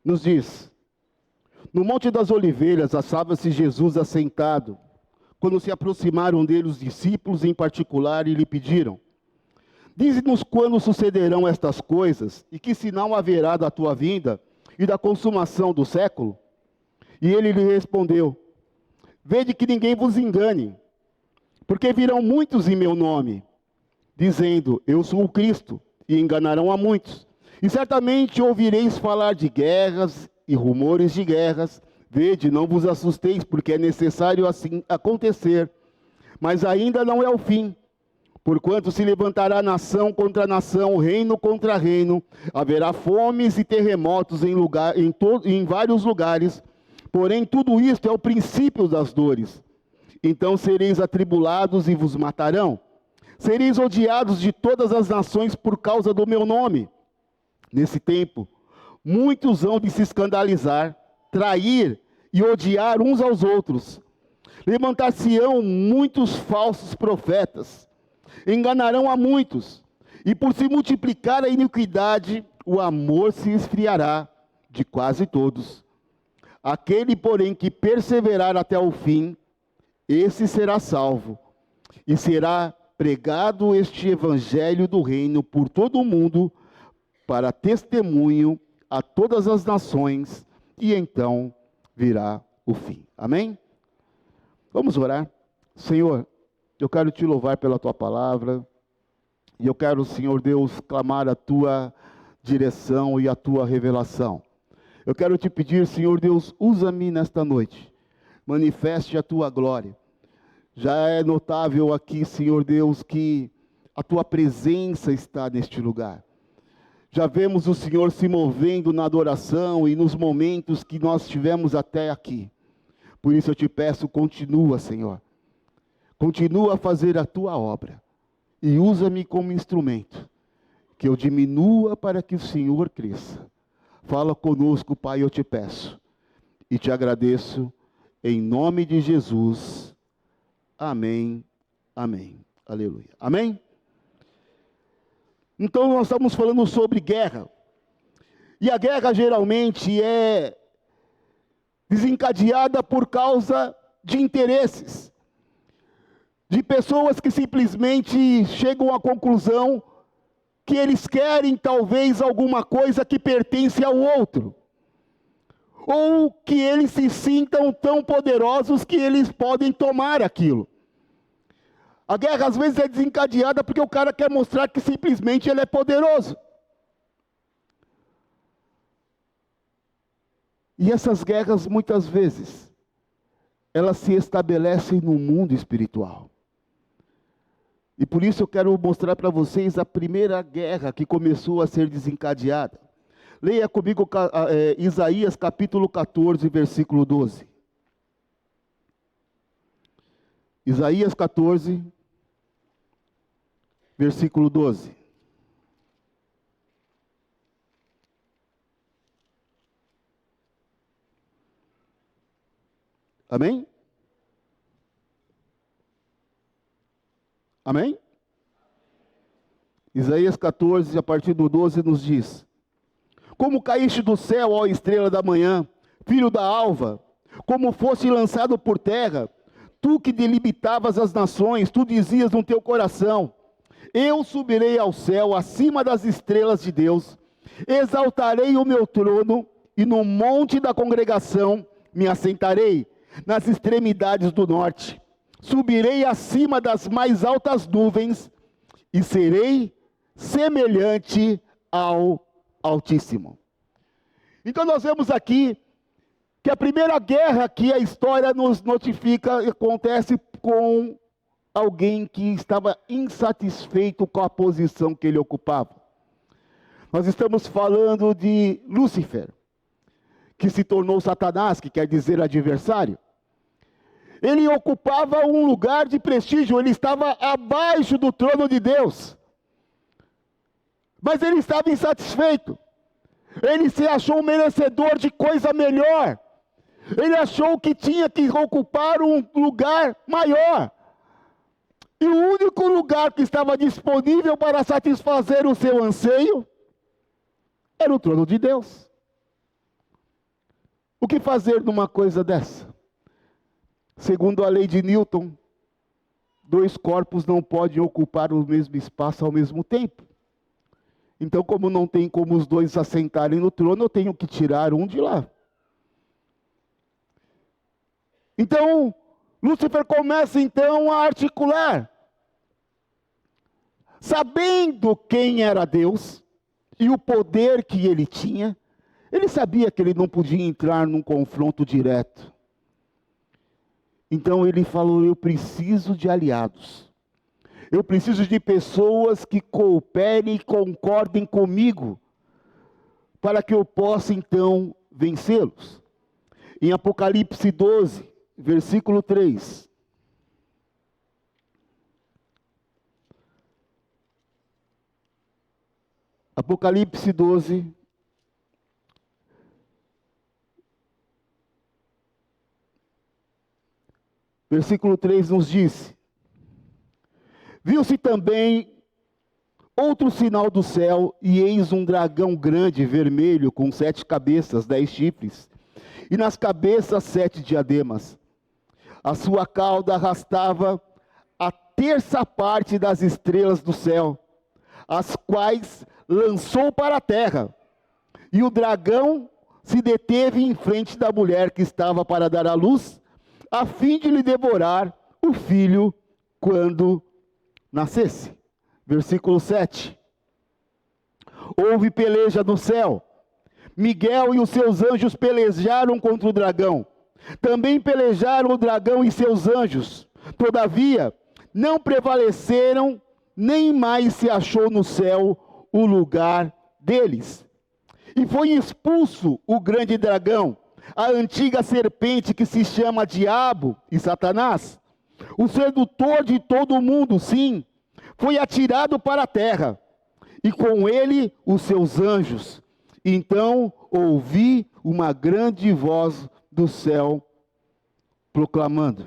nos diz: no Monte das Oliveiras achava-se Jesus assentado, quando se aproximaram dele os discípulos em particular e lhe pediram: dize-nos quando sucederão estas coisas, e que sinal haverá da tua vinda e da consumação do século? E ele lhe respondeu: vede que ninguém vos engane, porque virão muitos em meu nome, dizendo, eu sou o Cristo, e enganarão a muitos. E certamente ouvireis falar de guerras e rumores de guerras. Vede, não vos assusteis, porque é necessário assim acontecer. Mas ainda não é o fim. Porquanto se levantará nação contra nação, reino contra reino. Haverá fomes e terremotos em vários lugares. Porém, tudo isto é o princípio das dores. Então sereis atribulados e vos matarão. Sereis odiados de todas as nações por causa do meu nome. Nesse tempo, muitos hão de se escandalizar, trair e odiar uns aos outros. Levantar-se-ão muitos falsos profetas, enganarão a muitos, e por se multiplicar a iniquidade, o amor se esfriará de quase todos. Aquele, porém, que perseverar até o fim, esse será salvo, e será pregado este evangelho do reino por todo o mundo, para testemunho a todas as nações, e então virá o fim. Amém? Vamos orar. Senhor, eu quero te louvar pela tua palavra, e eu quero, Senhor Deus, clamar a tua direção e a tua revelação. Eu quero te pedir, Senhor Deus, usa-me nesta noite, manifeste a tua glória. Já é notável aqui, Senhor Deus, que a tua presença está neste lugar. Já vemos o Senhor se movendo na adoração e nos momentos que nós tivemos até aqui. Por isso eu te peço, continua, Senhor. Continua a fazer a tua obra. E usa-me como instrumento. Que eu diminua para que o Senhor cresça. Fala conosco, Pai, eu te peço. E te agradeço em nome de Jesus. Amém. Amém. Aleluia. Amém? Então nós estamos falando sobre guerra. E a guerra geralmente é desencadeada por causa de interesses. De pessoas que simplesmente chegam à conclusão que eles querem talvez alguma coisa que pertence ao outro. Ou que eles se sintam tão poderosos que eles podem tomar aquilo. A guerra às vezes é desencadeada porque o cara quer mostrar que simplesmente ele é poderoso. E essas guerras muitas vezes, elas se estabelecem no mundo espiritual. E por isso eu quero mostrar para vocês a primeira guerra que começou a ser desencadeada. Leia comigo Isaías capítulo 14, versículo 12. Isaías 14, versículo 12. Amém? Amém? Isaías 14, a partir do 12, nos diz: como caíste do céu, ó estrela da manhã, filho da alva, como foste lançado por terra, tu que delimitabas as nações, tu dizias no teu coração: eu subirei ao céu, acima das estrelas de Deus, exaltarei o meu trono, e no monte da congregação me assentarei, nas extremidades do norte. Subirei acima das mais altas nuvens, e serei semelhante ao Altíssimo. Então nós vemos aqui que a primeira guerra que a história nos notifica acontece com alguém que estava insatisfeito com a posição que ele ocupava. Nós estamos falando de Lúcifer, que se tornou Satanás, que quer dizer adversário. Ele ocupava um lugar de prestígio, ele estava abaixo do trono de Deus. Mas ele estava insatisfeito. Ele se achou merecedor de coisa melhor. Ele achou que tinha que ocupar um lugar maior. E o único lugar que estava disponível para satisfazer o seu anseio era o trono de Deus. O que fazer numa coisa dessa? Segundo a lei de Newton, dois corpos não podem ocupar o mesmo espaço ao mesmo tempo. Então, como não tem como os dois assentarem no trono, eu tenho que tirar um de lá. Então, Lúcifer começa então a articular. Sabendo quem era Deus e o poder que ele tinha, ele sabia que ele não podia entrar num confronto direto. Então ele falou: eu preciso de aliados. Eu preciso de pessoas que cooperem e concordem comigo, para que eu possa então vencê-los. Em Apocalipse 12, versículo 3. Apocalipse 12, versículo 3 nos diz: viu-se também outro sinal do céu, e eis um dragão grande, vermelho, com 7 cabeças, 10 chifres, e nas cabeças 7 diademas. A sua cauda arrastava a terça parte das estrelas do céu, as quais lançou para a terra. E o dragão se deteve em frente da mulher que estava para dar à luz, a fim de lhe devorar o filho quando nascesse. Versículo 7. Houve peleja no céu. Miguel e os seus anjos pelejaram contra o dragão. Também pelejaram o dragão e seus anjos. Todavia, não prevaleceram, nem mais se achou no céu o lugar deles. E foi expulso o grande dragão, a antiga serpente que se chama Diabo e Satanás, o sedutor de todo o mundo, sim, foi atirado para a terra, e com ele os seus anjos. Então ouvi uma grande voz do céu proclamando: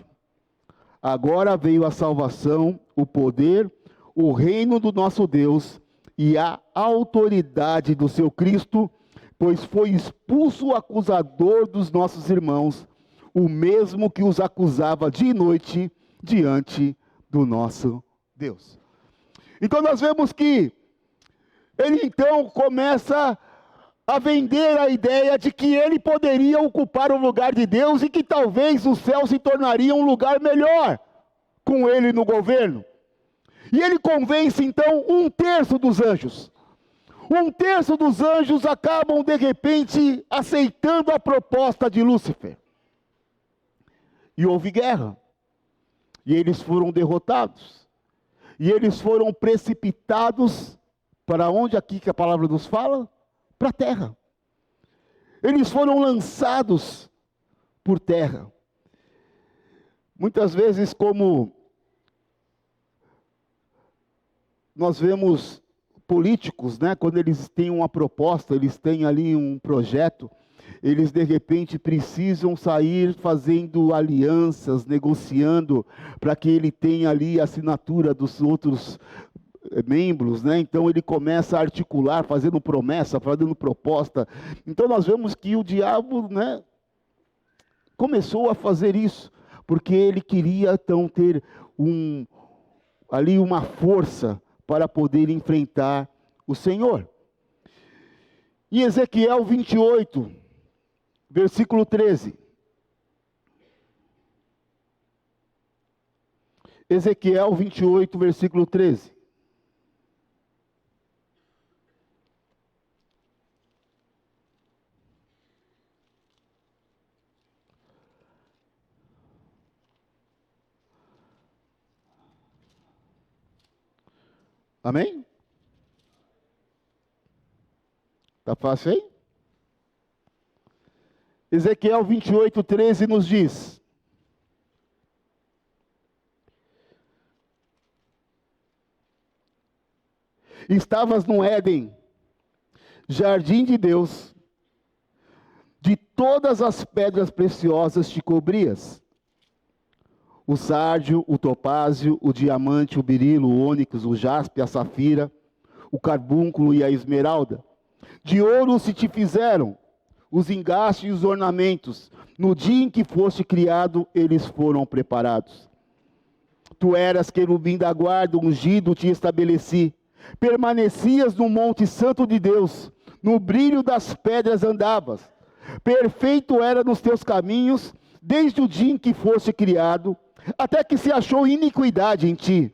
agora veio a salvação, o poder, o reino do nosso Deus e a autoridade do seu Cristo, pois foi expulso o acusador dos nossos irmãos, o mesmo que os acusava de noite diante do nosso Deus. Então nós vemos que ele então começa a vender a ideia de que ele poderia ocupar o lugar de Deus e que talvez o céu se tornaria um lugar melhor com ele no governo. E ele convence então 1/3 dos anjos. 1/3 dos anjos acabam de repente aceitando a proposta de Lúcifer. E houve guerra. E eles foram derrotados. E eles foram precipitados para onde aqui que a palavra nos fala? Para a terra. Eles foram lançados por terra. Muitas vezes, como nós vemos políticos, né, quando eles têm uma proposta, eles têm ali um projeto, eles de repente precisam sair fazendo alianças, negociando, para que ele tenha ali a assinatura dos outros membros, né? Então ele começa a articular, fazendo promessa, fazendo proposta. Então nós vemos que o diabo, né, começou a fazer isso, porque ele queria então ter ali uma força para poder enfrentar o Senhor. Em Ezequiel 28, versículo 13. Ezequiel 28, versículo 13. Amém? Está fácil aí? Ezequiel 28, 13 nos diz: estavas no Éden, jardim de Deus, de todas as pedras preciosas te cobrias, o sárdio, o topázio, o diamante, o berilo, o ônix, o jaspe, a safira, o carbúnculo e a esmeralda. De ouro se te fizeram os engastes e os ornamentos. No dia em que foste criado, eles foram preparados. Tu eras querubim da guarda, ungido te estabeleci. Permanecias no monte santo de Deus, no brilho das pedras andavas. Perfeito era nos teus caminhos, desde o dia em que foste criado, até que se achou iniquidade em ti.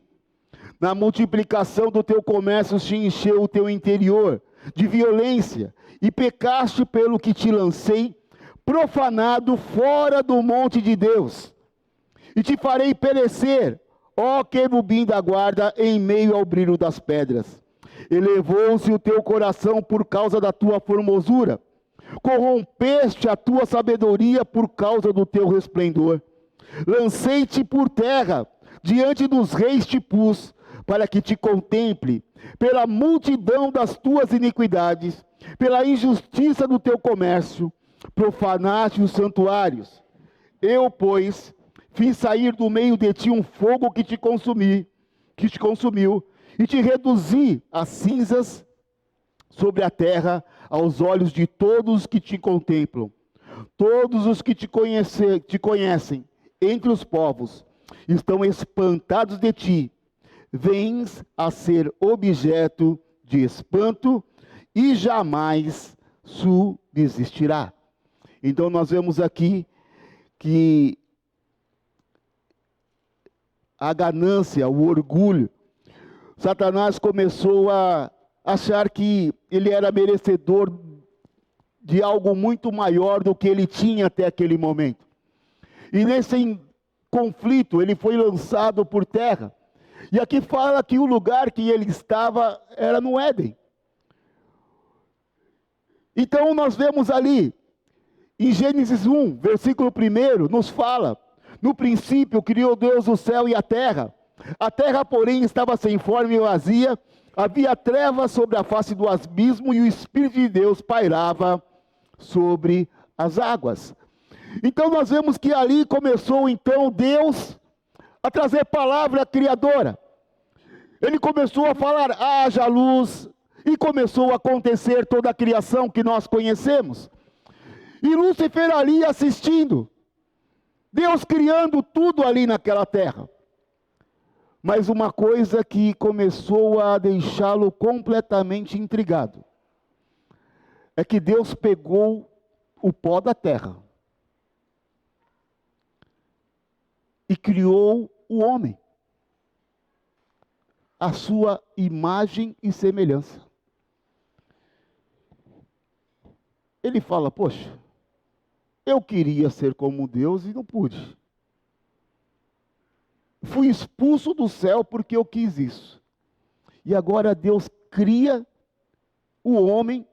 Na multiplicação do teu comércio se encheu o teu interior de violência, e pecaste pelo que te lancei, profanado fora do monte de Deus. E te farei perecer, ó querubim da guarda, em meio ao brilho das pedras. Elevou-se o teu coração por causa da tua formosura, corrompeste a tua sabedoria por causa do teu resplendor. Lancei-te por terra, diante dos reis te pus, para que te contemple, pela multidão das tuas iniquidades, pela injustiça do teu comércio, profanaste os santuários. Eu, pois, fiz sair do meio de ti um fogo que te consumiu, e te reduzi a cinzas sobre a terra, aos olhos de todos que te contemplam. Todos os que te conhecem entre os povos estão espantados de ti. Vens a ser objeto de espanto e jamais subsistirá. Então nós vemos aqui que a ganância, o orgulho, Satanás começou a achar que ele era merecedor de algo muito maior do que ele tinha até aquele momento. E nesse conflito ele foi lançado por terra. E aqui fala que o lugar que ele estava era no Éden. Então nós vemos ali, em Gênesis 1, versículo 1, nos fala: no princípio criou Deus o céu e a terra, porém estava sem forma e vazia, havia trevas sobre a face do abismo e o Espírito de Deus pairava sobre as águas. Então nós vemos que ali começou então Deus a trazer palavra criadora. Ele começou a falar: haja luz, e começou a acontecer toda a criação que nós conhecemos. E Lúcifer ali assistindo, Deus criando tudo ali naquela terra. Mas uma coisa que começou a deixá-lo completamente intrigado, é que Deus pegou o pó da terra e criou o homem, a sua imagem e semelhança. Ele fala: poxa, eu queria ser como Deus e não pude. Fui expulso do céu porque eu quis isso. E agora Deus cria o homem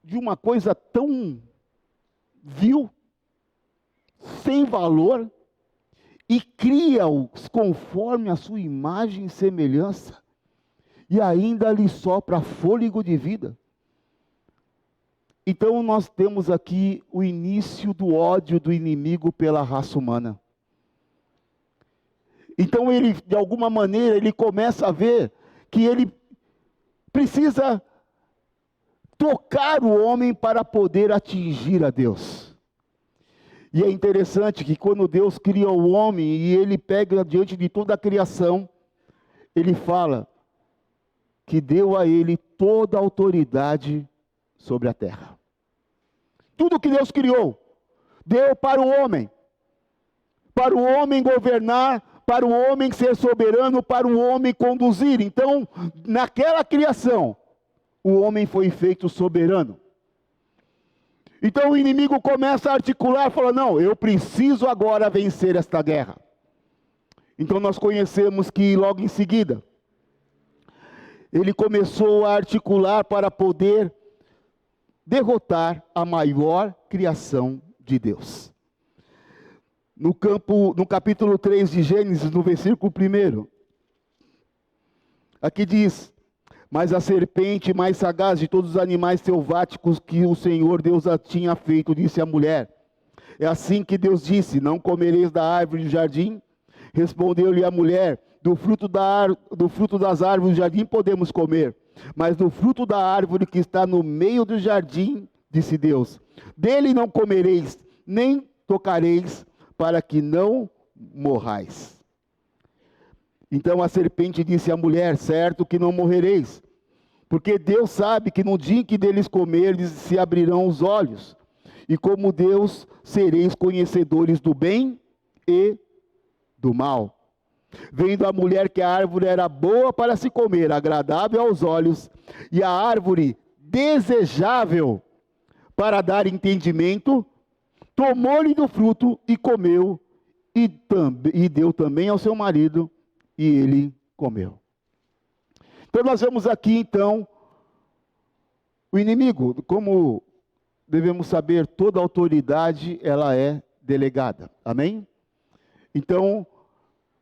de uma coisa tão vil, sem valor, e cria-os conforme a sua imagem e semelhança, e ainda lhe sopra fôlego de vida. Então nós temos aqui o início do ódio do inimigo pela raça humana. Então ele, de alguma maneira, ele começa a ver que ele precisa tocar o homem para poder atingir a Deus. E é interessante que quando Deus cria o homem e ele pega diante de toda a criação, ele fala que deu a ele toda a autoridade sobre a terra. Tudo que Deus criou, deu para o homem governar, para o homem ser soberano, para o homem conduzir. Então, naquela criação, o homem foi feito soberano. Então o inimigo começa a articular, fala: não, eu preciso agora vencer esta guerra. Então nós conhecemos que logo em seguida, ele começou a articular para poder derrotar a maior criação de Deus. No capítulo 3 de Gênesis, no versículo 1, aqui diz: mas a serpente mais sagaz de todos os animais selváticos que o Senhor Deus a tinha feito, disse à mulher: é assim que Deus disse, não comereis da árvore do jardim? Respondeu-lhe a mulher: do fruto das árvores do jardim podemos comer, mas do fruto da árvore que está no meio do jardim, disse Deus, dele não comereis, nem tocareis, para que não morrais. Então a serpente disse à mulher, certo que não morrereis, porque Deus sabe que no dia em que deles comerdes se abrirão os olhos, e como Deus sereis conhecedores do bem e do mal. Vendo a mulher que a árvore era boa para se comer, agradável aos olhos, e a árvore desejável para dar entendimento, tomou-lhe do fruto e comeu, e deu também ao seu marido, e ele comeu. Então nós vemos aqui então o inimigo. Como devemos saber, toda autoridade ela é delegada. Amém? Então,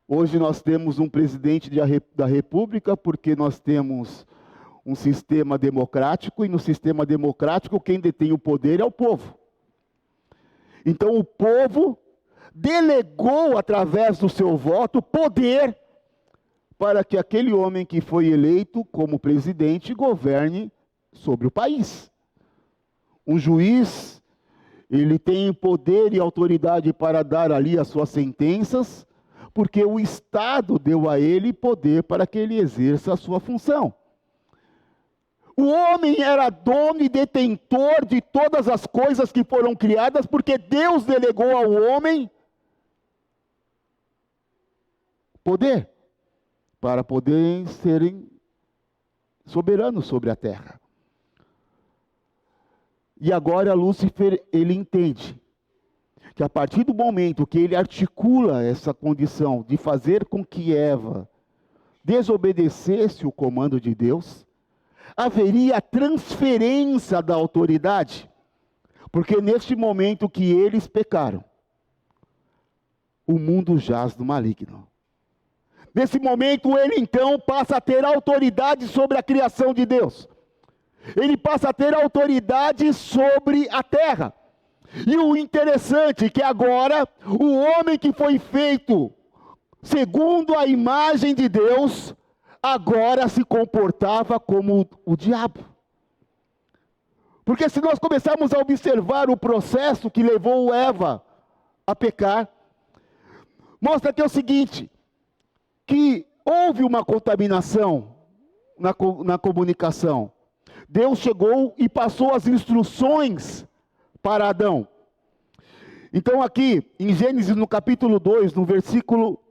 hoje nós temos um presidente da República, porque nós temos um sistema democrático, e no sistema democrático quem detém o poder é o povo. Então o povo delegou através do seu voto poder para que aquele homem que foi eleito como presidente governe sobre o país. Um juiz, ele tem poder e autoridade para dar ali as suas sentenças, porque o Estado deu a ele poder para que ele exerça a sua função. O homem era dono e detentor de todas as coisas que foram criadas, porque Deus delegou ao homem poder, para poderem serem soberanos sobre a terra. E agora Lúcifer, ele entende que a partir do momento que ele articula essa condição de fazer com que Eva desobedecesse o comando de Deus, haveria transferência da autoridade, porque neste momento que eles pecaram, o mundo jaz no maligno. Nesse momento ele então passa a ter autoridade sobre a criação de Deus. Ele passa a ter autoridade sobre a terra. E o interessante é que agora, o homem que foi feito segundo a imagem de Deus, agora se comportava como o diabo. Porque se nós começarmos a observar o processo que levou Eva a pecar, mostra que é o seguinte, que houve uma contaminação na comunicação. Deus chegou e passou as instruções para Adão. Então aqui, em Gênesis, no capítulo 2, no versículo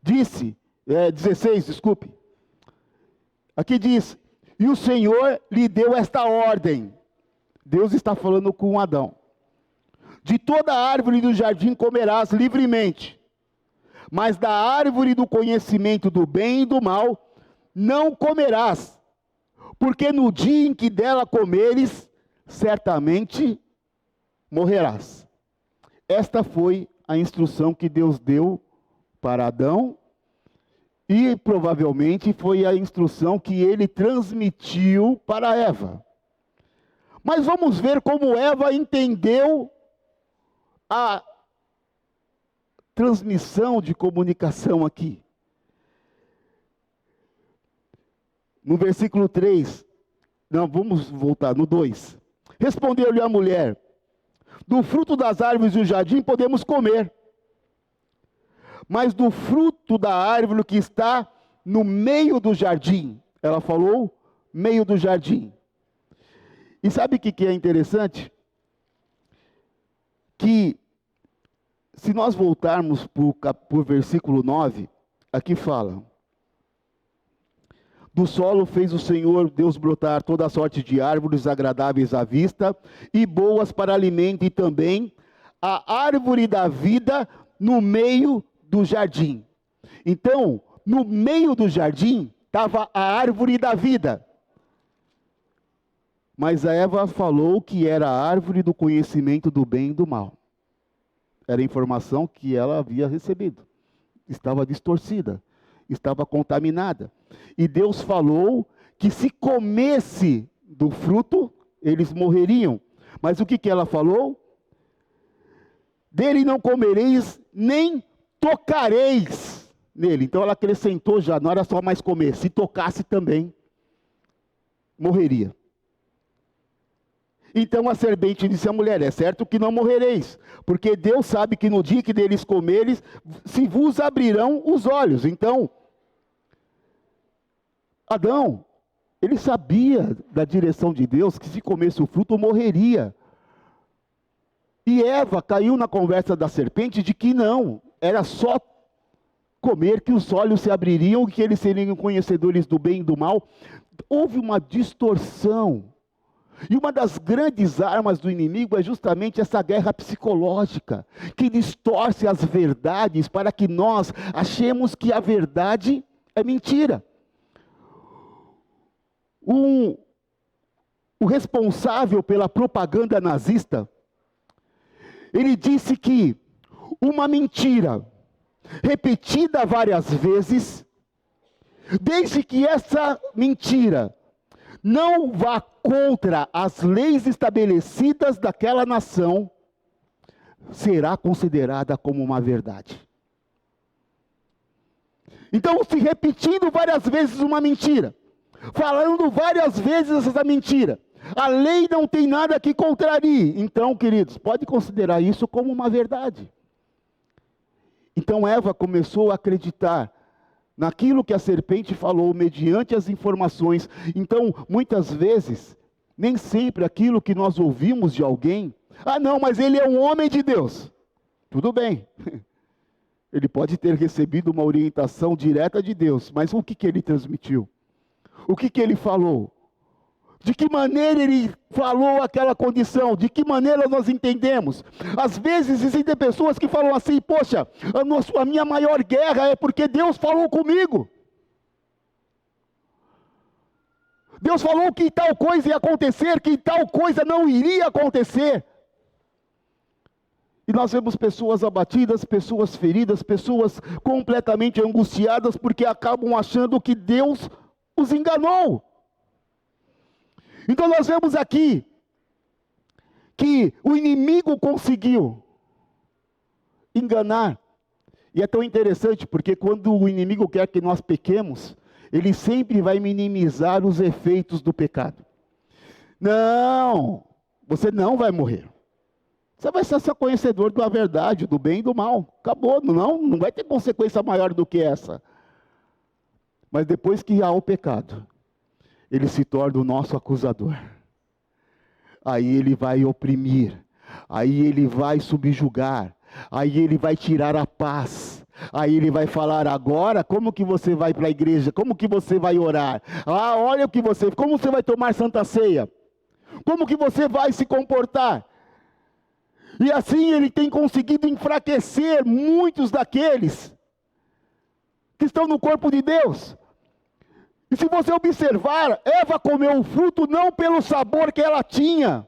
16, desculpe. Aqui diz, e o Senhor lhe deu esta ordem. Deus está falando com Adão. De toda árvore do jardim comerás livremente, mas da árvore do conhecimento do bem e do mal não comerás, porque no dia em que dela comeres, certamente morrerás. Esta foi a instrução que Deus deu para Adão, e provavelmente foi a instrução que ele transmitiu para Eva. Mas vamos ver como Eva entendeu a transmissão de comunicação aqui. No versículo 3, não, vamos voltar, no 2. Respondeu-lhe a mulher, do fruto das árvores do jardim podemos comer, mas do fruto da árvore que está no meio do jardim, ela falou, meio do jardim. E sabe o que é interessante? Que se nós voltarmos para o versículo 9, aqui fala, do solo fez o Senhor Deus brotar toda a sorte de árvores agradáveis à vista e boas para alimento, e também a árvore da vida no meio do jardim. Então, no meio do jardim estava a árvore da vida. Mas a Eva falou que era a árvore do conhecimento do bem e do mal. Era a informação que ela havia recebido. Estava distorcida, estava contaminada. E Deus falou que se comesse do fruto, eles morreriam. Mas o que ela falou? Dele não comereis, nem tocareis nele. Então ela acrescentou já, não era só mais comer, se tocasse também morreria. Então a serpente disse à mulher: é certo que não morrereis, porque Deus sabe que no dia que deles comeres, se vos abrirão os olhos. Então, Adão, ele sabia da direção de Deus, que se comesse o fruto morreria. E Eva caiu na conversa da serpente de que não, era só comer que os olhos se abririam, que eles seriam conhecedores do bem e do mal. Houve uma distorção. E uma das grandes armas do inimigo é justamente essa guerra psicológica, que distorce as verdades para que nós achemos que a verdade é mentira. O responsável pela propaganda nazista, ele disse que uma mentira repetida várias vezes, desde que essa mentira não vá contra as leis estabelecidas daquela nação, será considerada como uma verdade. Então, se repetindo várias vezes uma mentira, falando várias vezes essa mentira, a lei não tem nada que contrarie. Então, queridos, pode considerar isso como uma verdade. Então Eva começou a acreditar naquilo que a serpente falou, mediante as informações. Então, muitas vezes, nem sempre aquilo que nós ouvimos de alguém, não, mas ele é um homem de Deus. Tudo bem. Ele pode ter recebido uma orientação direta de Deus, mas o que ele transmitiu? O que ele falou? De que maneira ele falou aquela condição? De que maneira nós entendemos? Às vezes existem pessoas que falam assim: poxa, a minha maior guerra é porque Deus falou comigo. Deus falou que tal coisa ia acontecer, que tal coisa não iria acontecer. E nós vemos pessoas abatidas, pessoas feridas, pessoas completamente angustiadas, porque acabam achando que Deus os enganou. Então nós vemos aqui que o inimigo conseguiu enganar. E é tão interessante, porque quando o inimigo quer que nós pequemos, ele sempre vai minimizar os efeitos do pecado. Não, você não vai morrer. Você vai ser só conhecedor da verdade, do bem e do mal. Acabou, não vai ter consequência maior do que essa. Mas depois que há o pecado, ele se torna o nosso acusador. Aí ele vai oprimir, aí ele vai subjugar, aí ele vai tirar a paz, aí ele vai falar: agora, como que você vai para a igreja? Como que você vai orar? Olha o que como você vai tomar Santa Ceia? Como que você vai se comportar? E assim ele tem conseguido enfraquecer muitos daqueles que estão no corpo de Deus. E se você observar, Eva comeu o fruto não pelo sabor que ela tinha,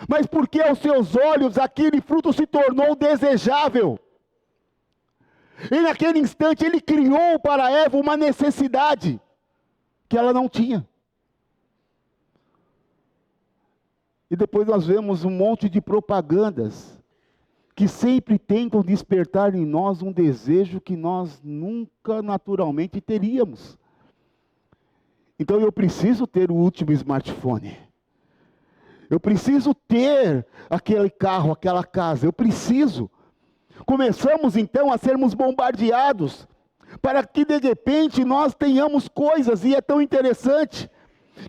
mas porque aos seus olhos aquele fruto se tornou desejável. E naquele instante ele criou para Eva uma necessidade que ela não tinha. E depois nós vemos um monte de propagandas que sempre tentam despertar em nós um desejo que nós nunca naturalmente teríamos. Então eu preciso ter o último smartphone. Eu preciso ter aquele carro, aquela casa. Eu preciso. Começamos então a sermos bombardeados para que de repente nós tenhamos coisas. E é tão interessante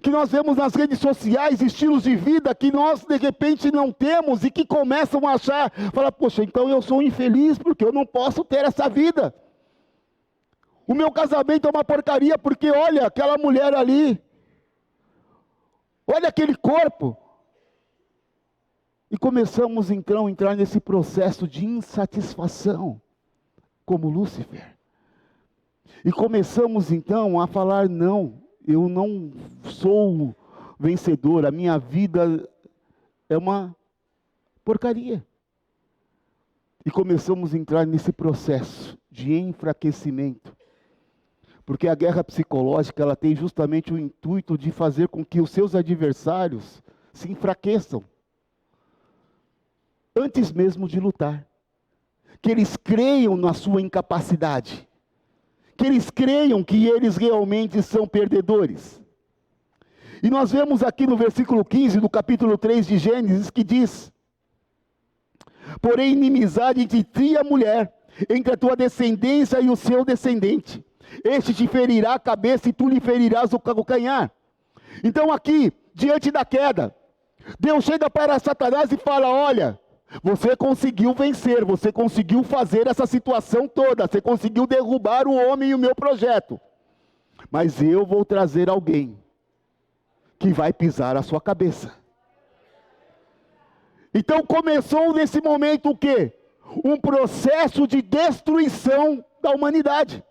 que nós vemos nas redes sociais estilos de vida que nós de repente não temos e que começam a achar, falar: poxa, então eu sou infeliz porque eu não posso ter essa vida. O meu casamento é uma porcaria porque olha aquela mulher ali, olha aquele corpo. E começamos então a entrar nesse processo de insatisfação, como Lúcifer. E começamos então a falar: não, eu não sou vencedor, a minha vida é uma porcaria. E começamos a entrar nesse processo de enfraquecimento. Porque a guerra psicológica, ela tem justamente o intuito de fazer com que os seus adversários se enfraqueçam, antes mesmo de lutar. Que eles creiam na sua incapacidade. Que eles creiam que eles realmente são perdedores. E nós vemos aqui no versículo 15 do capítulo 3 de Gênesis que diz: porém inimizade entre ti e a mulher, entre a tua descendência e o seu descendente. Este te ferirá a cabeça e tu lhe ferirás o calcanhar. Então aqui, diante da queda, Deus chega para Satanás e fala: olha, você conseguiu vencer, você conseguiu fazer essa situação toda, você conseguiu derrubar o homem e o meu projeto. Mas eu vou trazer alguém que vai pisar a sua cabeça. Então começou nesse momento o quê? Um processo de destruição da humanidade.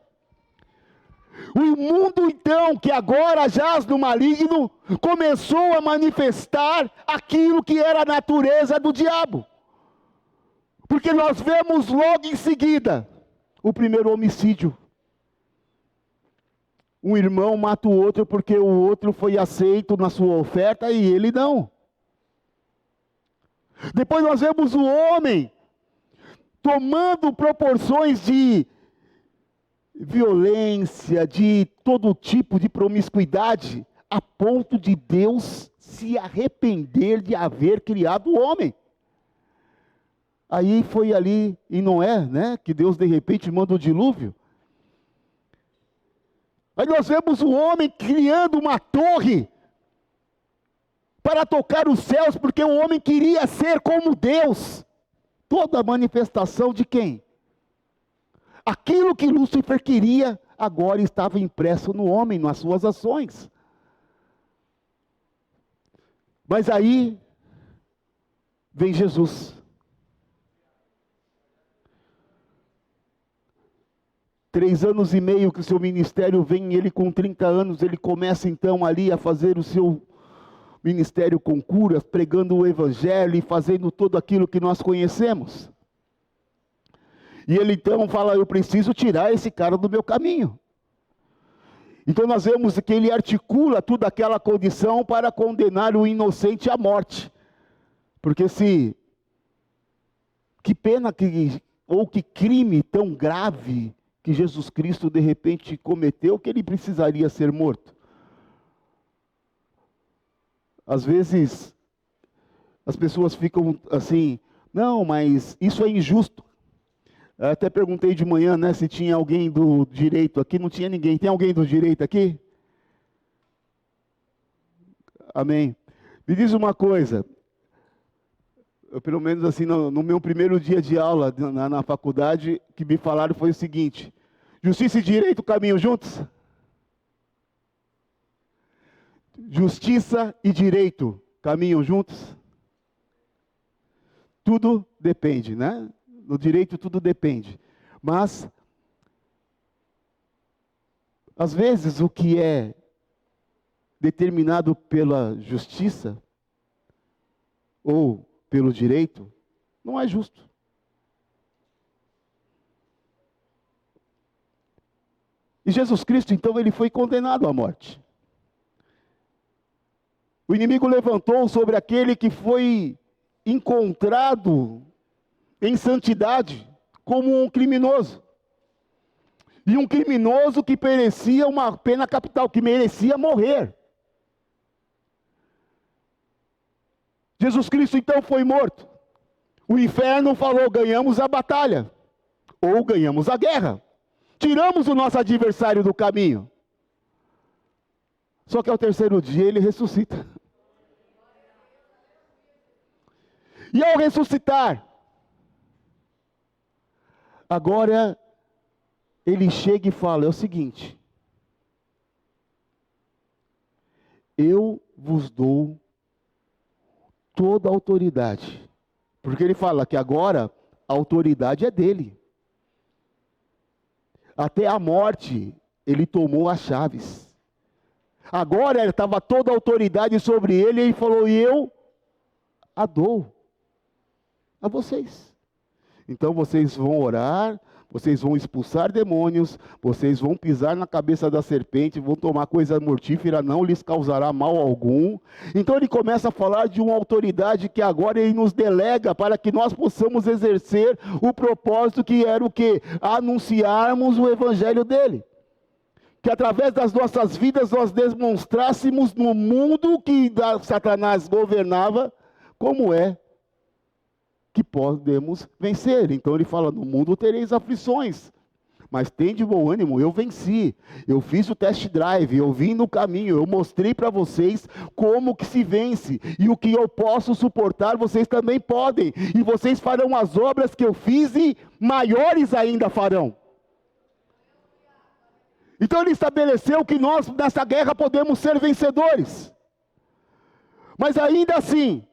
O mundo então, que agora jaz no maligno, começou a manifestar aquilo que era a natureza do diabo. Porque nós vemos logo em seguida o primeiro homicídio. Um irmão mata o outro porque o outro foi aceito na sua oferta e ele não. Depois nós vemos o homem tomando proporções de violência, de todo tipo de promiscuidade, a ponto de Deus se arrepender de haver criado o homem. Aí foi ali em Noé, né, que Deus de repente manda o dilúvio. Aí nós vemos o homem criando uma torre para tocar os céus, porque o homem queria ser como Deus. Toda a manifestação de quem? Aquilo que Lúcifer queria, agora estava impresso no homem, nas suas ações. Mas aí vem Jesus. 3 anos e meio que o seu ministério vem, ele com 30 anos, ele começa então ali a fazer o seu ministério com curas, pregando o evangelho e fazendo tudo aquilo que nós conhecemos. E ele então fala: eu preciso tirar esse cara do meu caminho. Então nós vemos que ele articula toda aquela condição para condenar o inocente à morte. Porque que pena ou que crime tão grave que Jesus Cristo de repente cometeu, que ele precisaria ser morto. Às vezes, as pessoas ficam assim: não, mas isso é injusto. Eu até perguntei de manhã, né, se tinha alguém do direito aqui. Não tinha ninguém. Tem alguém do direito aqui? Amém. Me diz uma coisa. Eu, pelo menos assim, no meu primeiro dia de aula na faculdade, que me falaram foi o seguinte: justiça e direito caminham juntos? Justiça e direito caminham juntos? Tudo depende, né? No direito tudo depende. Mas, às vezes, o que é determinado pela justiça ou pelo direito não é justo. E Jesus Cristo, então, ele foi condenado à morte. O inimigo levantou sobre aquele que foi encontrado em santidade como um criminoso. E um criminoso que merecia uma pena capital, que merecia morrer. Jesus Cristo então foi morto. O inferno falou: ganhamos a batalha, ou ganhamos a guerra. Tiramos o nosso adversário do caminho. Só que ao terceiro dia ele ressuscita. E ao ressuscitar, agora ele chega e fala: é o seguinte, eu vos dou toda a autoridade. Porque ele fala que agora a autoridade é dele. Até a morte ele tomou as chaves. Agora estava toda a autoridade sobre ele, e ele falou: e eu a dou a vocês. Então vocês vão orar, vocês vão expulsar demônios, vocês vão pisar na cabeça da serpente, vão tomar coisa mortífera, não lhes causará mal algum. Então ele começa a falar de uma autoridade que agora ele nos delega para que nós possamos exercer o propósito que era o quê? Anunciarmos o evangelho dele. que através das nossas vidas nós demonstrássemos no mundo que Satanás governava, como é que podemos vencer. Então ele fala, no mundo tereis aflições, mas tende bom ânimo, eu venci, eu fiz o test drive, eu vim no caminho, eu mostrei para vocês como que se vence, e o que eu posso suportar, vocês também podem, e vocês farão as obras que eu fiz e maiores ainda farão. Então ele estabeleceu que nós nessa guerra podemos ser vencedores, mas ainda assim,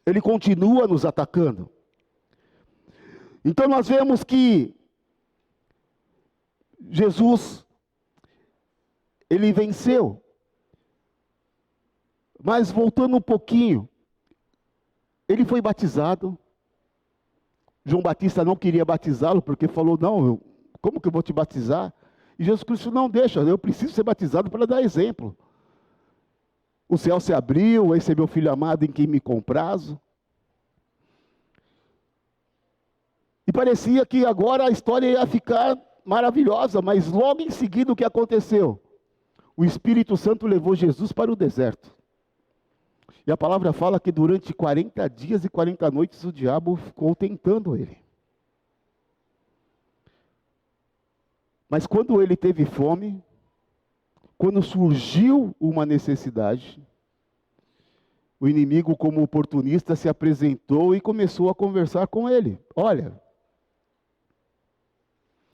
ele continua nos atacando. Então nós vemos que Jesus, ele venceu. Mas voltando um pouquinho, ele foi batizado. João Batista não queria batizá-lo, porque falou, não, como que eu vou te batizar? E Jesus Cristo, não, deixa, eu preciso ser batizado para dar exemplo. O céu se abriu, esse é meu filho amado em quem me comprazo. E parecia que agora a história ia ficar maravilhosa, mas logo em seguida o que aconteceu? O Espírito Santo levou Jesus para o deserto. E a palavra fala que durante 40 dias e 40 noites o diabo ficou tentando ele. Mas quando ele teve fome, quando surgiu uma necessidade, o inimigo, como oportunista, se apresentou e começou a conversar com ele. Olha,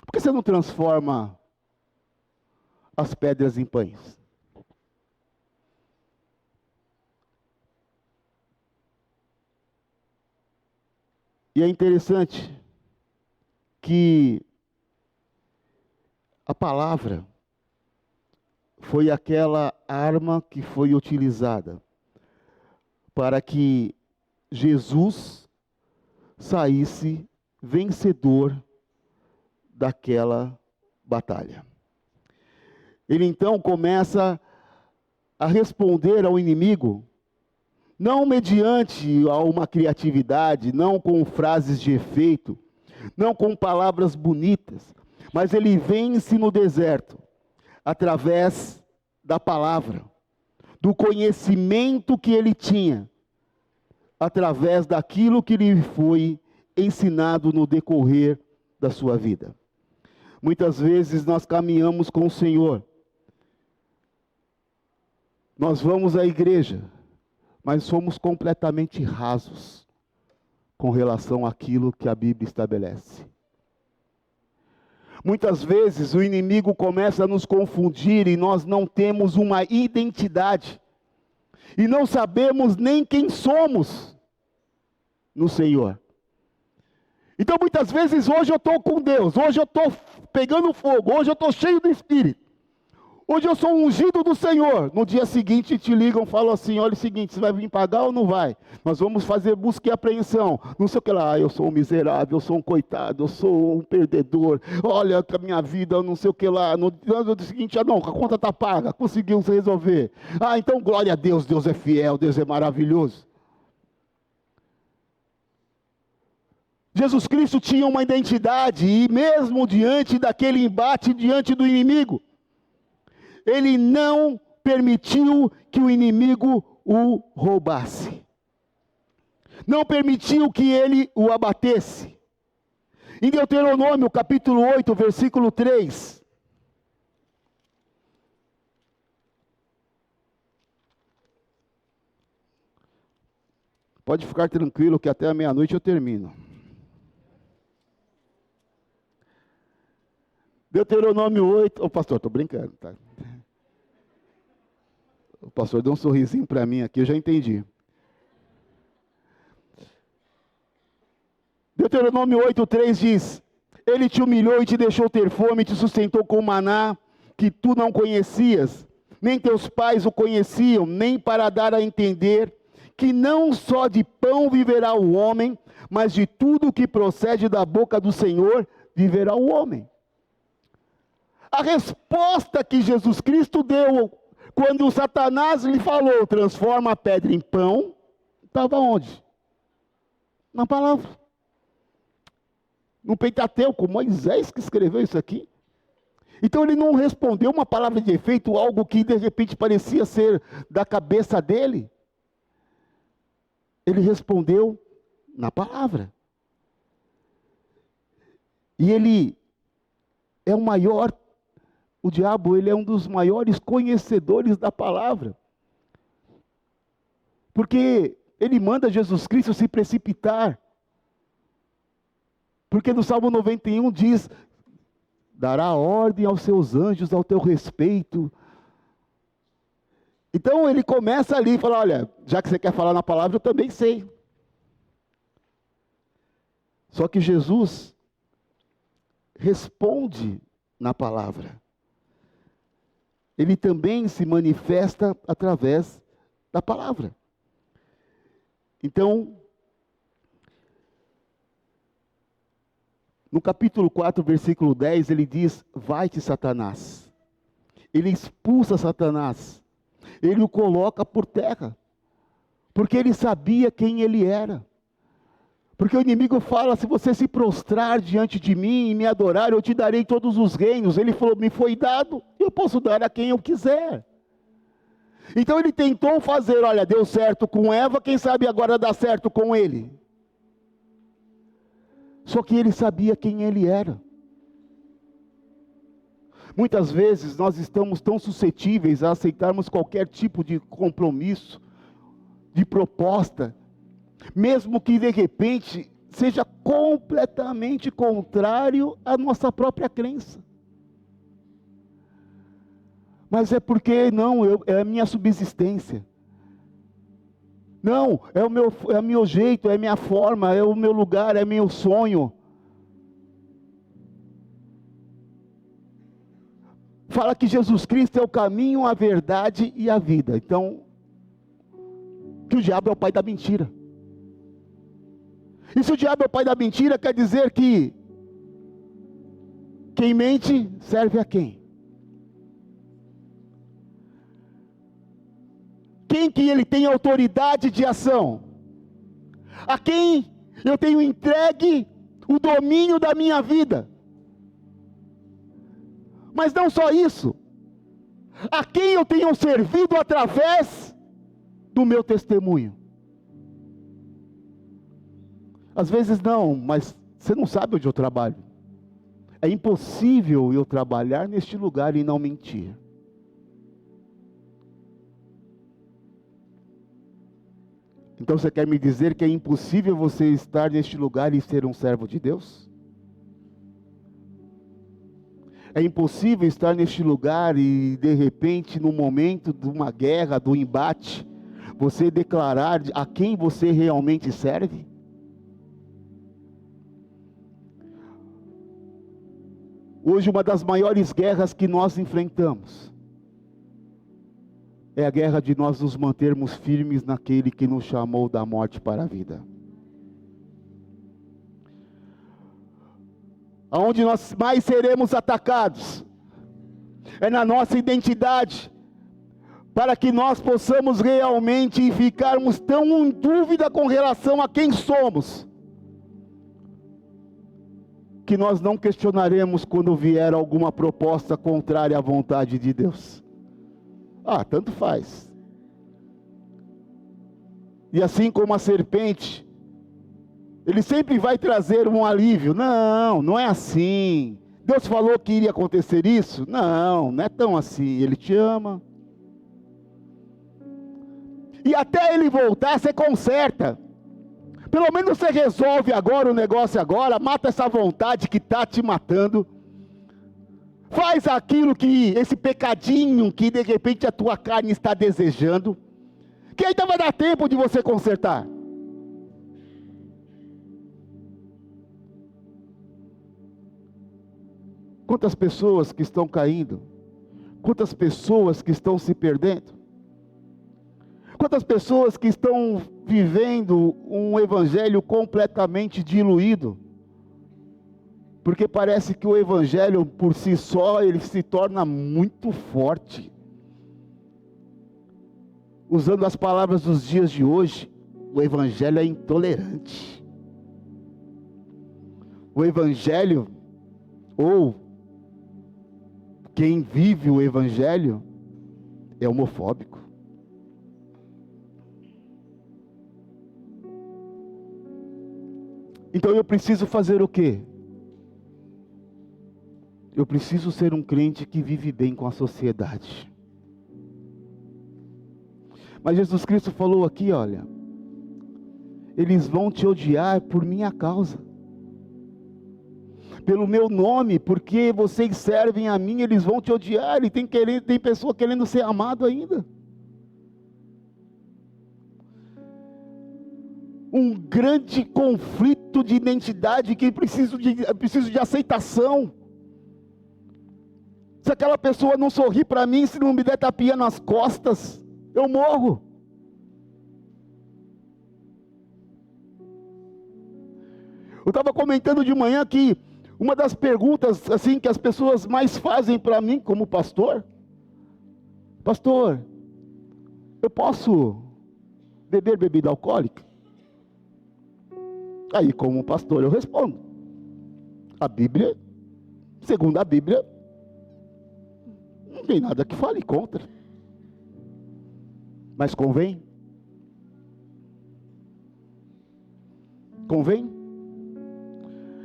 por que você não transforma as pedras em pães? E é interessante que a palavra foi aquela arma que foi utilizada para que Jesus saísse vencedor daquela batalha. Ele então começa a responder ao inimigo, não mediante a uma criatividade, não com frases de efeito, não com palavras bonitas, mas ele vence no deserto, através da palavra, do conhecimento que ele tinha, através daquilo que lhe foi ensinado no decorrer da sua vida. Muitas vezes nós caminhamos com o Senhor, nós vamos à igreja, mas somos completamente rasos com relação àquilo que a Bíblia estabelece. Muitas vezes o inimigo começa a nos confundir e nós não temos uma identidade. E não sabemos nem quem somos no Senhor. Então muitas vezes hoje eu estou com Deus, hoje eu estou pegando fogo, hoje eu estou cheio do Espírito. Hoje eu sou ungido do Senhor. No dia seguinte te ligam e falam assim, olha o seguinte, você vai vir pagar ou não vai? Nós vamos fazer busca e apreensão. Não sei o que lá, eu sou um miserável, eu sou um coitado, eu sou um perdedor. Olha a minha vida, não sei o que lá. No dia seguinte, não, a conta está paga, conseguimos resolver. Então glória a Deus, Deus é fiel, Deus é maravilhoso. Jesus Cristo tinha uma identidade e mesmo diante daquele embate, diante do inimigo, ele não permitiu que o inimigo o roubasse. Não permitiu que ele o abatesse. Em Deuteronômio, capítulo 8, versículo 3. Pode ficar tranquilo que até a meia-noite eu termino. Deuteronômio 8. Ô pastor, estou brincando, tá? O pastor deu um sorrisinho para mim aqui, eu já entendi. Deuteronômio 8:3 diz: Ele te humilhou e te deixou ter fome, te sustentou com maná que tu não conhecias, nem teus pais o conheciam, nem para dar a entender que não só de pão viverá o homem, mas de tudo que procede da boca do Senhor viverá o homem. A resposta que Jesus Cristo deu quando o Satanás lhe falou, transforma a pedra em pão, estava onde? Na palavra. No Pentateuco, Moisés que escreveu isso aqui. Então ele não respondeu uma palavra de efeito, algo que de repente parecia ser da cabeça dele. Ele respondeu na palavra. E ele é o diabo, ele é um dos maiores conhecedores da palavra. Porque ele manda Jesus Cristo se precipitar. Porque no Salmo 91 diz: dará ordem aos seus anjos ao teu respeito. Então ele começa ali e fala: olha, já que você quer falar na palavra, eu também sei. Só que Jesus responde na palavra. Ele também se manifesta através da palavra. Então, no capítulo 4, versículo 10, ele diz: vai-te, Satanás. Ele expulsa Satanás. Ele o coloca por terra. Porque ele sabia quem ele era. Porque o inimigo fala: se você se prostrar diante de mim e me adorar, eu te darei todos os reinos. Ele falou: me foi dado, eu posso dar a quem eu quiser. Então ele tentou fazer: olha, deu certo com Eva, quem sabe agora dá certo com ele. Só que ele sabia quem ele era. Muitas vezes nós estamos tão suscetíveis a aceitarmos qualquer tipo de compromisso, de proposta, mesmo que de repente seja completamente contrário à nossa própria crença. Mas é porque é a minha subsistência. Não, é o meu jeito, é a minha forma, é o meu lugar, é meu sonho. Fala que Jesus Cristo é o caminho, a verdade e a vida. Então, que o diabo é o pai da mentira. E se o diabo é o pai da mentira, quer dizer que quem mente serve a quem? Quem que ele tem autoridade de ação? A quem eu tenho entregue o domínio da minha vida? Mas não só isso. A quem eu tenho servido através do meu testemunho? Às vezes não, mas você não sabe onde eu trabalho. É impossível eu trabalhar neste lugar e não mentir. Então você quer me dizer que é impossível você estar neste lugar e ser um servo de Deus? É impossível estar neste lugar e de repente, no momento de uma guerra, do embate, você declarar a quem você realmente serve? Hoje uma das maiores guerras que nós enfrentamos é a guerra de nós nos mantermos firmes naquele que nos chamou da morte para a vida. Aonde nós mais seremos atacados é na nossa identidade, para que nós possamos realmente ficarmos tão em dúvida com relação a quem somos, que nós não questionaremos quando vier alguma proposta contrária à vontade de Deus. Tanto faz. E assim como a serpente, ele sempre vai trazer um alívio. Não, não é assim. Deus falou que iria acontecer isso? Não, não é tão assim. Ele te ama. E até ele voltar, você conserta. Pelo menos você resolve agora o negócio agora, mata essa vontade que está te matando. Faz aquilo que, esse pecadinho que de repente a tua carne está desejando, que ainda vai dar tempo de você consertar. Quantas pessoas que estão caindo, quantas pessoas que estão se perdendo, quantas pessoas que estão vivendo um evangelho completamente diluído, porque parece que o evangelho por si só, ele se torna muito forte. Usando as palavras dos dias de hoje, o evangelho é intolerante. O evangelho, ou quem vive o Evangelho é homofóbico. Então eu preciso fazer o quê? Eu preciso ser um crente que vive bem com a sociedade. Mas Jesus Cristo falou aqui, olha, eles vão te odiar por minha causa. Pelo meu nome, porque vocês servem a mim, eles vão te odiar. E tem pessoa querendo ser amado ainda. Um grande conflito de identidade que preciso de aceitação. Se aquela pessoa não sorrir para mim, se não me der tapinha nas costas, eu morro. Eu estava comentando de manhã que uma das perguntas assim que as pessoas mais fazem para mim como pastor: pastor, eu posso beber bebida alcoólica? Aí, como pastor, eu respondo: a Bíblia, segundo a Bíblia, não tem nada que fale contra. Mas convém? Convém?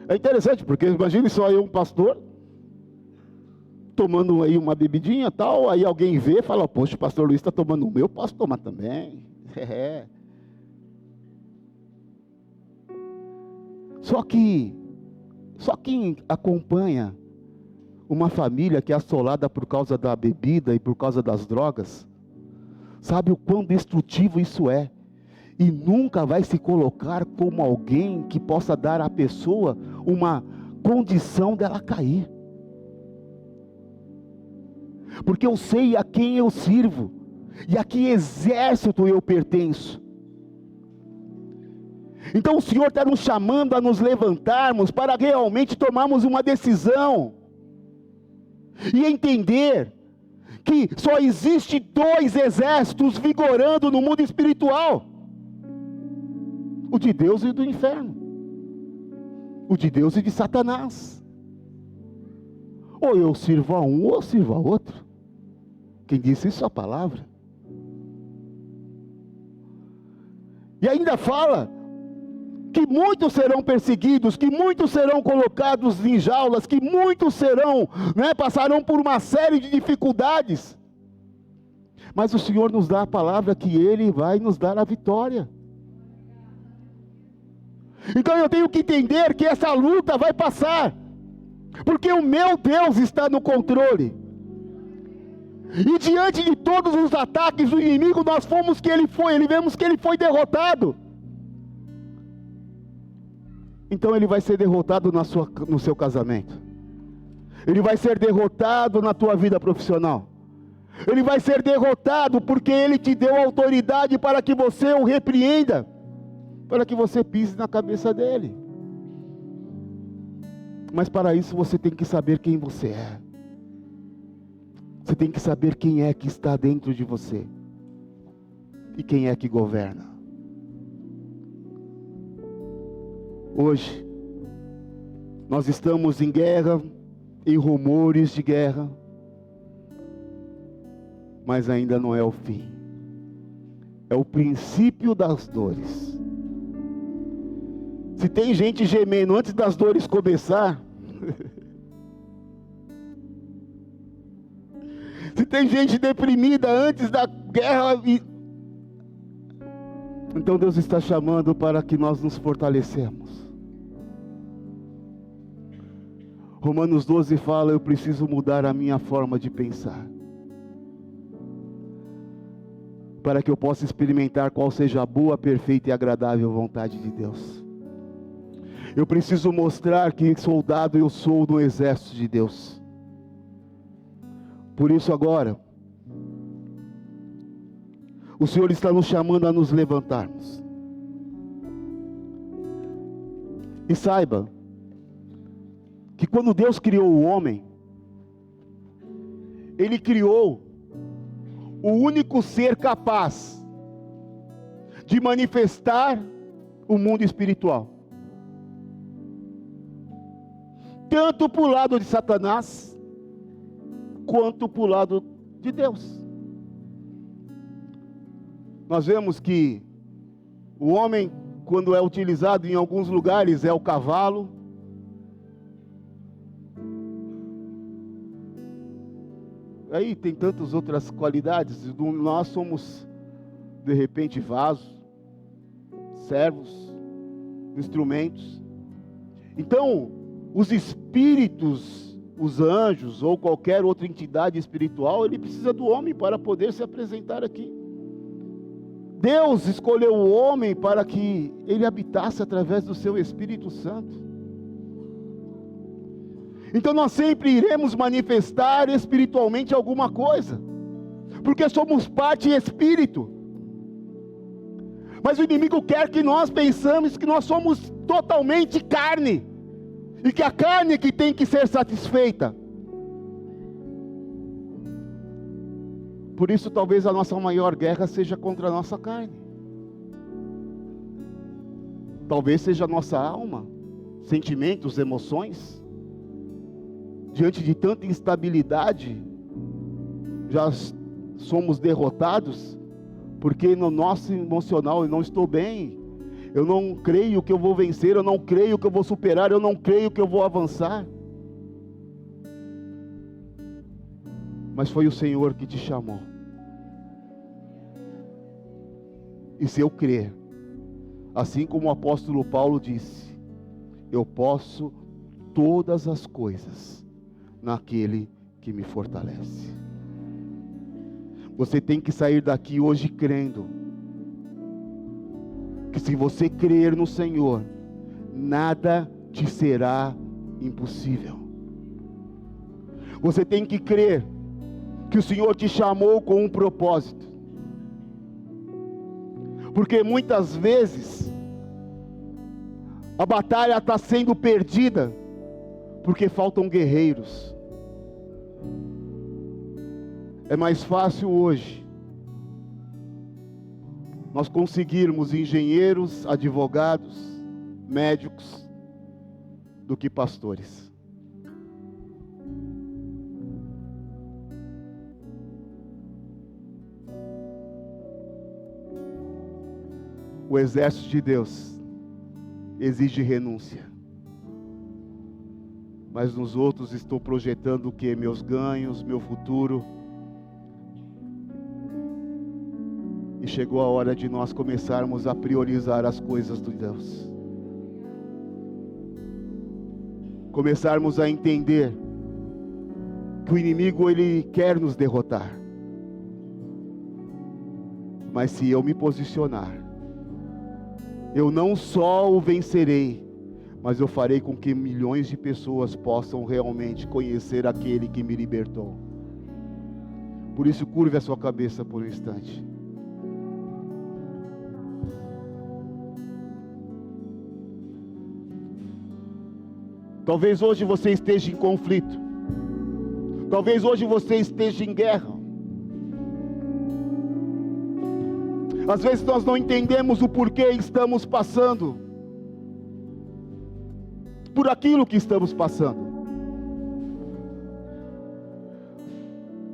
É interessante, porque imagine só eu, um pastor, tomando aí uma bebidinha e tal, aí alguém vê e fala: poxa, o pastor Luiz está tomando o meu, posso tomar também. Só que, só quem acompanha uma família que é assolada por causa da bebida e por causa das drogas, sabe o quão destrutivo isso é. E nunca vai se colocar como alguém que possa dar à pessoa uma condição dela cair. Porque eu sei a quem eu sirvo, e a que exército eu pertenço. Então o Senhor está nos chamando a nos levantarmos para realmente tomarmos uma decisão. E entender que só existe 2 exércitos vigorando no mundo espiritual: o de Deus e do inferno, o de Deus e de Satanás. Ou eu sirvo a um ou eu sirvo a outro. Quem disse isso é a palavra. E ainda fala que muitos serão perseguidos, que muitos serão colocados em jaulas, que muitos serão, passarão por uma série de dificuldades. Mas o Senhor nos dá a palavra que Ele vai nos dar a vitória. Então eu tenho que entender que essa luta vai passar, porque o meu Deus está no controle. E diante de todos os ataques do inimigo, nós vemos que ele foi derrotado. Então ele vai ser derrotado no seu casamento. Ele vai ser derrotado na tua vida profissional. Ele vai ser derrotado porque ele te deu autoridade para que você o repreenda, para que você pise na cabeça dele. Mas para isso você tem que saber quem você é. Você tem que saber quem é que está dentro de você e quem é que governa. Hoje nós estamos em guerra, em rumores de guerra, mas ainda não é o fim. É o princípio das dores. Se tem gente gemendo antes das dores começar, se tem gente deprimida antes da guerra, então Deus está chamando para que nós nos fortalecemos. Romanos 12 fala: eu preciso mudar a minha forma de pensar, para que eu possa experimentar qual seja a boa, perfeita e agradável vontade de Deus. Eu preciso mostrar que soldado eu sou no exército de Deus. Por isso agora, o Senhor está nos chamando a nos levantarmos. E saiba que quando Deus criou o homem, Ele criou o único ser capaz de manifestar o mundo espiritual. Tanto para o lado de Satanás, quanto para o lado de Deus. Nós vemos que o homem, quando é utilizado em alguns lugares, é o cavalo. Aí tem tantas outras qualidades. Nós somos, de repente, vasos, servos, instrumentos. Então, os espíritos, os anjos ou qualquer outra entidade espiritual, ele precisa do homem para poder se apresentar aqui. Deus escolheu o homem para que ele habitasse através do seu Espírito Santo. Então nós sempre iremos manifestar espiritualmente alguma coisa, porque somos parte espírito. Mas o inimigo quer que nós pensamos que nós somos totalmente carne, e que a carne é que tem que ser satisfeita. Por isso talvez a nossa maior guerra seja contra a nossa carne. Talvez seja a nossa alma, sentimentos, emoções. Diante de tanta instabilidade, já somos derrotados, porque no nosso emocional eu não estou bem, eu não creio que eu vou vencer, eu não creio que eu vou superar, eu não creio que eu vou avançar. Mas foi o Senhor que te chamou. E se eu crer, assim como o apóstolo Paulo disse, eu posso todas as coisas naquele que me fortalece. Você tem que sair daqui hoje crendo que se você crer no Senhor, nada te será impossível. Você tem que crer que o Senhor te chamou com um propósito. Porque muitas vezes a batalha está sendo perdida porque faltam guerreiros. É mais fácil hoje nós conseguirmos engenheiros, advogados, médicos, do que pastores. O exército de Deus exige renúncia. Mas nos outros estou projetando o quê? Meus ganhos, meu futuro. E chegou a hora de nós começarmos a priorizar as coisas de Deus. Começarmos a entender que o inimigo, ele quer nos derrotar. Mas se eu me posicionar, eu não só o vencerei, mas eu farei com que milhões de pessoas possam realmente conhecer aquele que me libertou. Por isso, curve a sua cabeça por um instante. Talvez hoje você esteja em conflito. Talvez hoje você esteja em guerra. Às vezes nós não entendemos o porquê estamos passando por aquilo que estamos passando.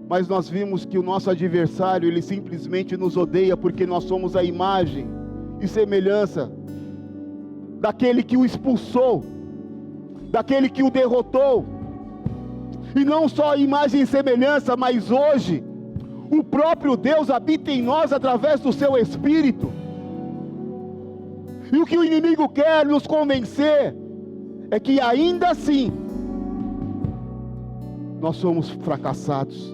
Mas nós vimos que o nosso adversário, ele simplesmente nos odeia porque nós somos a imagem e semelhança daquele que o expulsou, daquele que o derrotou. E não só a imagem e semelhança, mas hoje o próprio Deus habita em nós através do seu Espírito. E o que o inimigo quer nos convencer é que ainda assim nós somos fracassados,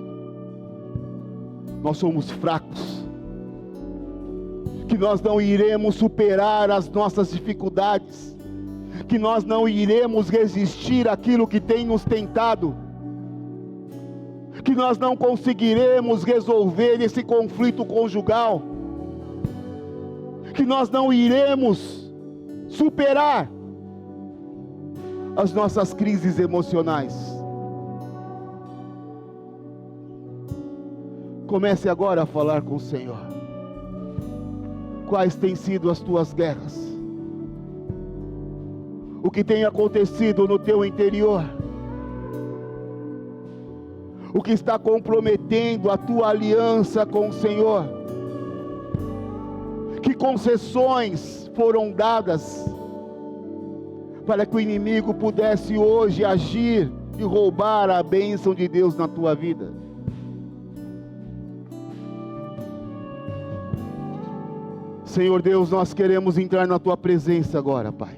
nós somos fracos, que nós não iremos superar as nossas dificuldades, que nós não iremos resistir àquilo que tem nos tentado, que nós não conseguiremos resolver esse conflito conjugal, que nós não iremos superar as nossas crises emocionais. Comece agora a falar com o Senhor. Quais têm sido as tuas guerras? O que tem acontecido no teu interior? o que está comprometendo a tua aliança com o Senhor. Que concessões foram dadas para que o inimigo pudesse hoje agir e roubar a bênção de Deus na tua vida. Senhor Deus, nós queremos entrar na tua presença agora, Pai,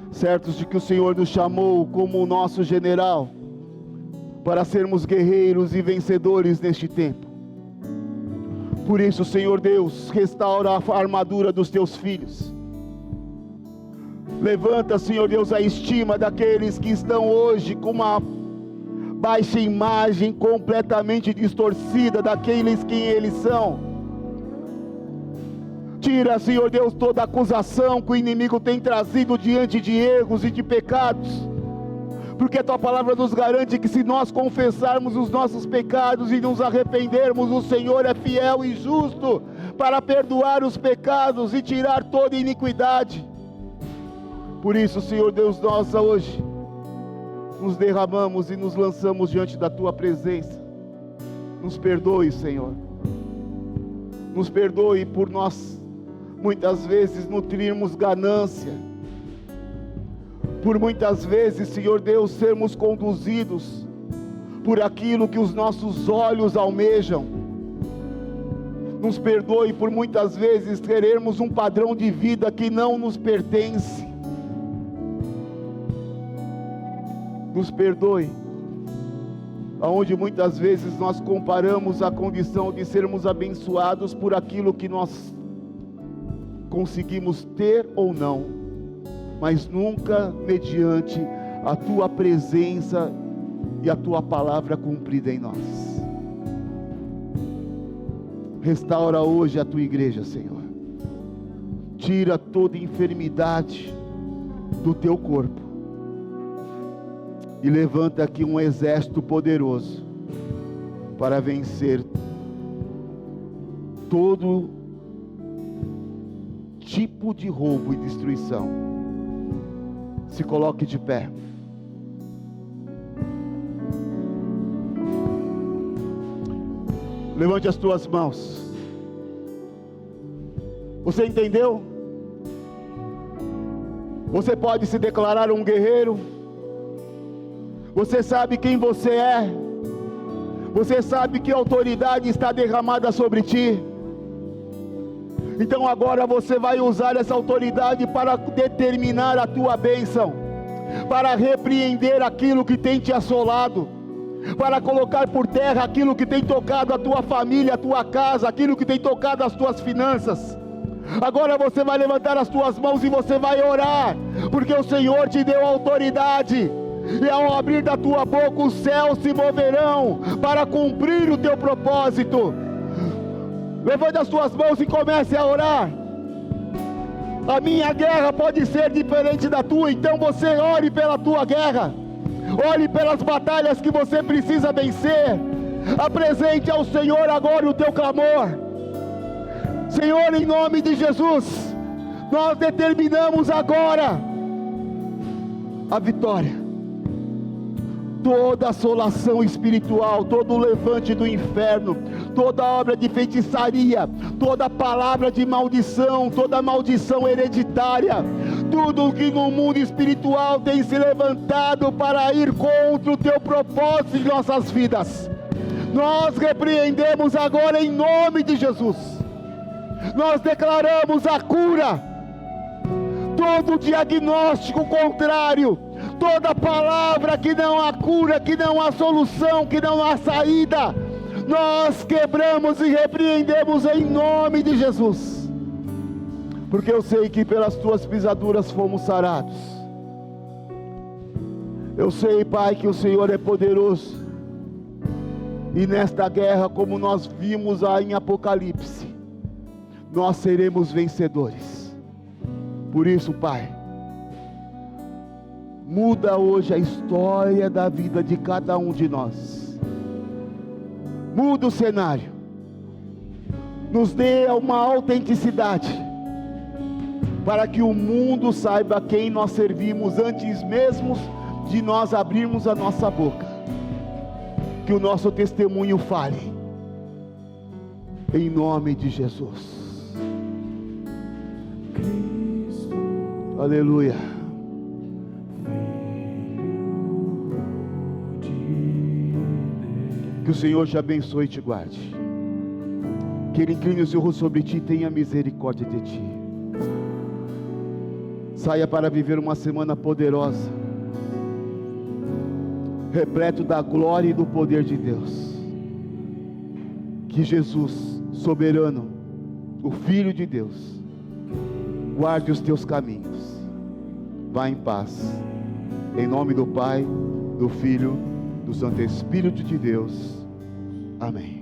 certos de que o Senhor nos chamou como o nosso general, para sermos guerreiros e vencedores neste tempo. Por isso, Senhor Deus, restaura a armadura dos teus filhos. Levanta, Senhor Deus, a estima daqueles que estão hoje com uma baixa imagem completamente distorcida daqueles quem eles são. Tira, Senhor Deus, toda acusação que o inimigo tem trazido diante de erros e de pecados, porque a tua palavra nos garante que se nós confessarmos os nossos pecados e nos arrependermos, o Senhor é fiel e justo para perdoar os pecados e tirar toda iniquidade. Por isso, Senhor Deus, nós hoje nos derramamos e nos lançamos diante da tua presença. Nos perdoe, Senhor. Nos perdoe por nós muitas vezes nutrirmos ganância, por muitas vezes, Senhor Deus, sermos conduzidos por aquilo que os nossos olhos almejam. Nos perdoe por muitas vezes querermos um padrão de vida que não nos pertence. Nos perdoe aonde muitas vezes nós comparamos a condição de sermos abençoados por aquilo que nós conseguimos ter ou não, mas nunca mediante a tua presença e a tua palavra cumprida em nós. Restaura hoje a tua igreja, Senhor. Tira toda enfermidade do teu corpo e levanta aqui um exército poderoso para vencer todo tipo de roubo e destruição. Se coloque de pé. Levante as tuas mãos. Você entendeu? Você pode se declarar um guerreiro. Você sabe quem você é. Você sabe que autoridade está derramada sobre ti. Então agora você vai usar essa autoridade para determinar a tua bênção, para repreender aquilo que tem te assolado, para colocar por terra aquilo que tem tocado a tua família, a tua casa, aquilo que tem tocado as tuas finanças. Agora você vai levantar as tuas mãos e você vai orar, porque o Senhor te deu autoridade. E ao abrir da tua boca os céus se moverão para cumprir o teu propósito. Levante as tuas mãos e comece a orar. A minha guerra pode ser diferente da tua, então você ore pela tua guerra. Ore pelas batalhas que você precisa vencer. Apresente ao Senhor agora o teu clamor. Senhor, em nome de Jesus, nós determinamos agora a vitória. Toda assolação espiritual, todo levante do inferno, toda obra de feitiçaria, toda palavra de maldição, toda maldição hereditária, tudo que no mundo espiritual tem se levantado para ir contra o teu propósito em nossas vidas, nós repreendemos agora em nome de Jesus. Nós declaramos a cura. Todo diagnóstico contrário, toda palavra que não há cura, que não há solução, que não há saída, nós quebramos e repreendemos em nome de Jesus, porque eu sei que pelas tuas pisaduras fomos sarados. Eu sei, Pai, que o Senhor é poderoso, e nesta guerra, como nós vimos lá em Apocalipse, nós seremos vencedores. Por isso, Pai, muda hoje a história da vida de cada um de nós. Muda o cenário. Nos dê uma autenticidade, para que o mundo saiba quem nós servimos antes mesmo de nós abrirmos a nossa boca. Que o nosso testemunho fale. Em nome de Jesus. Aleluia. Que o Senhor te abençoe e te guarde. Que Ele incline o seu rosto sobre ti e tenha misericórdia de ti. Saia para viver uma semana poderosa, repleto da glória e do poder de Deus. Que Jesus, soberano, o Filho de Deus, guarde os teus caminhos. Vá em paz. Em nome do Pai, do Filho, do Santo Espírito de Deus. Amém.